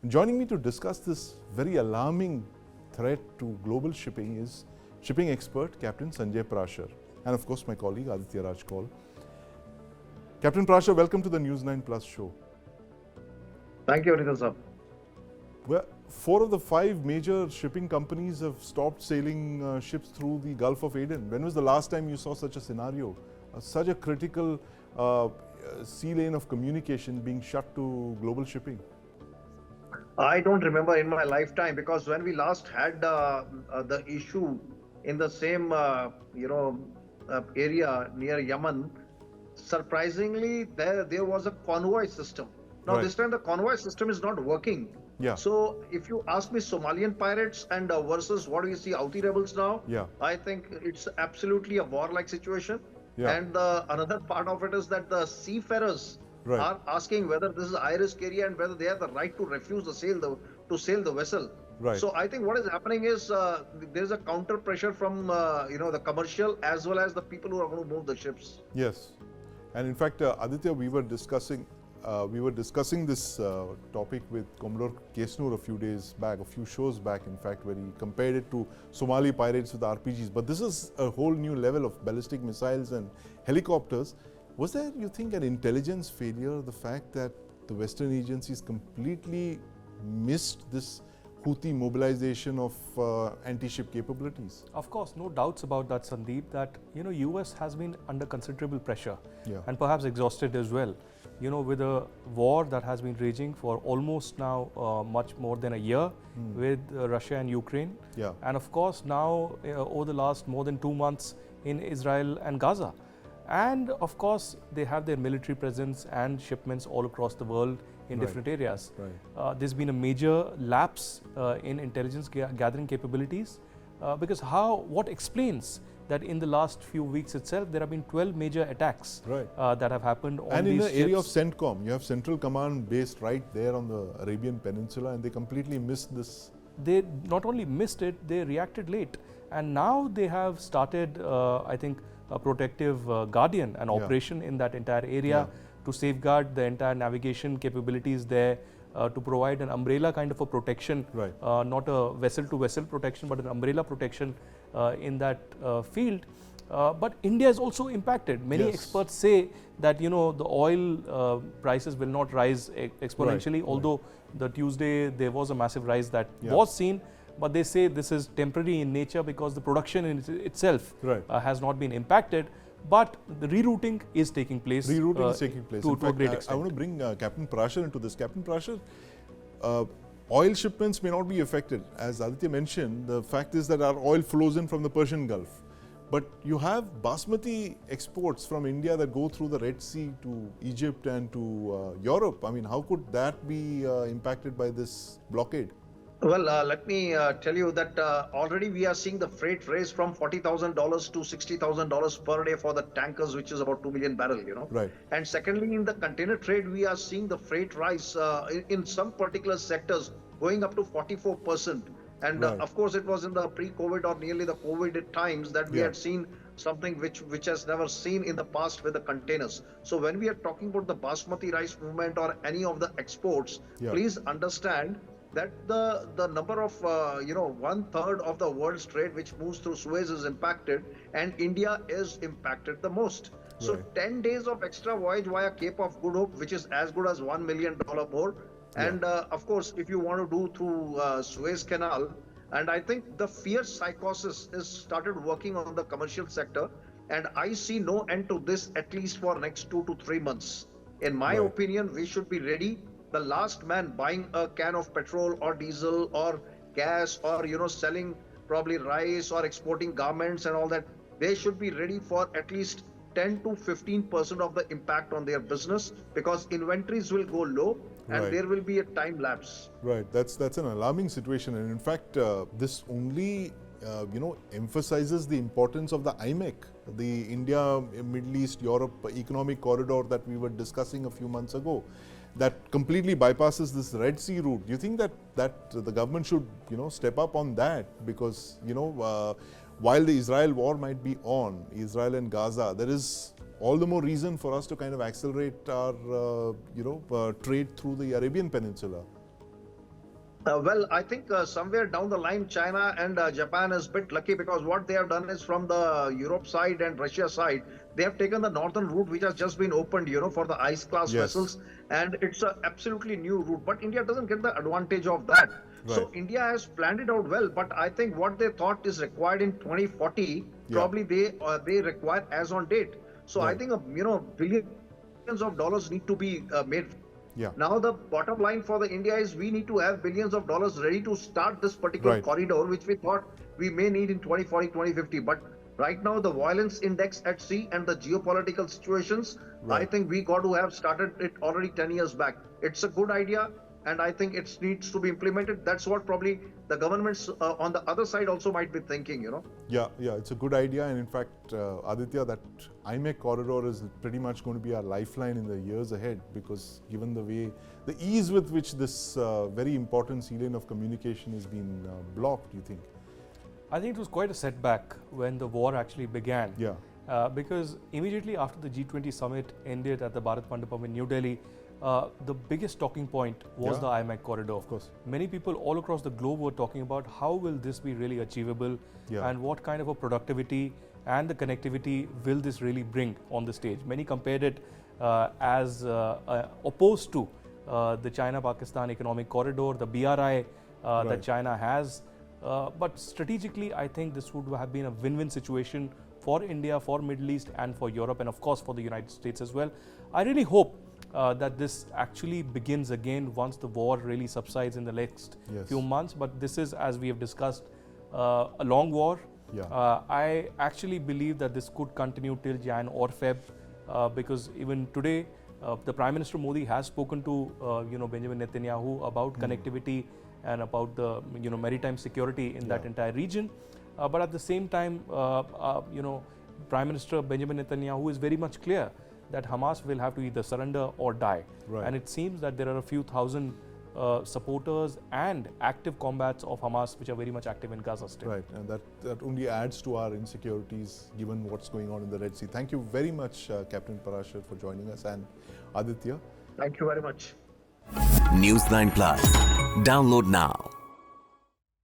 Joining me to discuss this very alarming threat to global shipping is shipping expert Captain Sanjay Prashar, and of course my colleague Aditya Raj Kaul. Captain Prashar, welcome to the News9 Plus show. Thank you, Rita sir. Well, 4 of the 5 major shipping companies have stopped sailing ships through the Gulf of Aden. When was the last time you saw such a scenario? Such a critical sea lane of communication being shut to global shipping? I don't remember in my lifetime, because when we last had the issue in the same area near Yemen, surprisingly there was a convoy system. Now Right. this time the convoy system is not working. Yeah. So if you ask me, Somalian pirates and versus what do you see Houthi rebels now? Yeah. I think it's absolutely a war-like situation. Yeah. And another part of it is that the seafarers Right. are asking whether this is high-risk area and whether they have the right to refuse to sail the vessel. Right. So I think what is happening is there is a counter pressure from the commercial as well as the people who are going to move the ships. Yes, and in fact, Aditya, we were discussing this topic with Commodore Kesnur a few shows back, in fact, where he compared it to Somali pirates with RPGs. But this is a whole new level of ballistic missiles and helicopters. Was there, you think, an intelligence failure, the fact that the Western agencies completely missed this Houthi mobilization of anti-ship capabilities? Of course, no doubts about that, Sandeep, that, US has been under considerable pressure, Yeah. and perhaps exhausted as well. With a war that has been raging for almost now much more than a year with Russia and Ukraine. Yeah. And of course now over the last more than 2 months in Israel and Gaza. And of course they have their military presence and shipments all across the world in Right. different areas. Right. There's been a major lapse in intelligence gathering capabilities because what explains that in the last few weeks itself there have been 12 major attacks Right. that have happened on And in these the area of ships. CENTCOM, you have Central Command based right there on the Arabian Peninsula, and they completely missed this. They not only missed it, they reacted late. And now they have started, I think, a protective guardian, an Yeah. operation in that entire area to safeguard the entire navigation capabilities there, to provide an umbrella kind of a protection, Right. not a vessel-to-vessel protection, but an umbrella protection in that field. But India is also impacted. Many Yes. experts say that the oil prices will not rise exponentially, Right. although the Tuesday there was a massive rise that Yeah. was seen. But they say this is temporary in nature because the production in itself Right. has not been impacted. But the rerouting is taking place. Rerouting is taking place. To In a fact, great I extent. want to bring Captain Prashar into this. Captain Prashar, oil shipments may not be affected. As Aditya mentioned, the fact is that our oil flows in from the Persian Gulf. But you have basmati exports from India that go through the Red Sea to Egypt and to Europe. I mean, how could that be impacted by this blockade? Well, let me tell you that already we are seeing the freight raise from $40,000 to $60,000 per day for the tankers, which is about 2 million barrel, Right. And secondly, in the container trade, we are seeing the freight rise in some particular sectors going up to 44%. And Right. of course, it was in the pre-COVID or nearly the COVID times that we Yeah. had seen something which has never seen in the past with the containers. So when we are talking about the basmati rice movement or any of the exports, Yeah. please understand that the number of 1/3 of the world's trade which moves through Suez is impacted, and India is impacted the most. So Right. 10 days of extra voyage via Cape of Good Hope, which is as good as $1 million more. And of course, if you want to do through Suez Canal, and I think the fear psychosis is started working on the commercial sector, and I see no end to this at least for next 2 to 3 months. In my Right. opinion, we should be ready. The last man buying a can of petrol or diesel or gas or selling probably rice or exporting garments and all that, they should be ready for at least 10 to 15% of the impact on their business, because inventories will go low and Right. there will be a time lapse. Right, that's an alarming situation, and in fact, this only emphasizes the importance of the IMEC, the India, Middle East, Europe Economic Corridor that we were discussing a few months ago, that completely bypasses this Red Sea route. Do you think that the government should step up on that, because while the Israel war might be on, Israel and Gaza, there is all the more reason for us to kind of accelerate our trade through the Arabian Peninsula? Well, I think somewhere down the line, China and Japan is a bit lucky because what they have done is from the Europe side and Russia side, they have taken the northern route, which has just been opened, for the ice class Yes. vessels, and it's a absolutely new route. But India doesn't get the advantage of that. Right. So India has planned it out well, but I think what they thought is required in 2040, Yeah. probably they require as on date. So I Right. think billions of dollars need to be made. Yeah. Now the bottom line for the India is we need to have billions of dollars ready to start this particular Right. corridor, which we thought we may need in 2040, 2050. But right now the violence index at sea and the geopolitical situations, I Right. think we got to have started it already 10 years back. It's a good idea, and I think it needs to be implemented. That's what probably the governments on the other side also might be thinking, Yeah, it's a good idea, and in fact, Aditya, that IMEC corridor is pretty much going to be our lifeline in the years ahead, because given the ease with which this very important sea lane of communication has been blocked, you think? I think it was quite a setback when the war actually began. Yeah. Because immediately after the G20 summit ended at the Bharat Mandapam in New Delhi, the biggest talking point was Yeah. the IMEC corridor. Of course. Many people all across the globe were talking about how will this be really achievable, Yeah. and what kind of a productivity and the connectivity will this really bring on the stage. Many compared it as opposed to the China-Pakistan economic corridor, the BRI Right. that China has. But strategically, I think this would have been a win-win situation for India, for Middle East, and for Europe, and of course for the United States as well. I really hope that this actually begins again once the war really subsides in the next Yes. few months. But this is, as we have discussed, a long war. Yeah. I actually believe that this could continue till Jan or Feb, because even today, the Prime Minister Modi has spoken to Benjamin Netanyahu about connectivity and about the maritime security in that Yeah. entire region. But at the same time, Prime Minister Benjamin Netanyahu is very much clear that Hamas will have to either surrender or die. Right. And it seems that there are a few thousand supporters and active combats of Hamas which are very much active in Gaza still. Right, and that only adds to our insecurities given what's going on in the Red Sea. Thank you very much, Captain Prashant, for joining us, and Aditya. Thank you very much. News 9 Plus. Download now.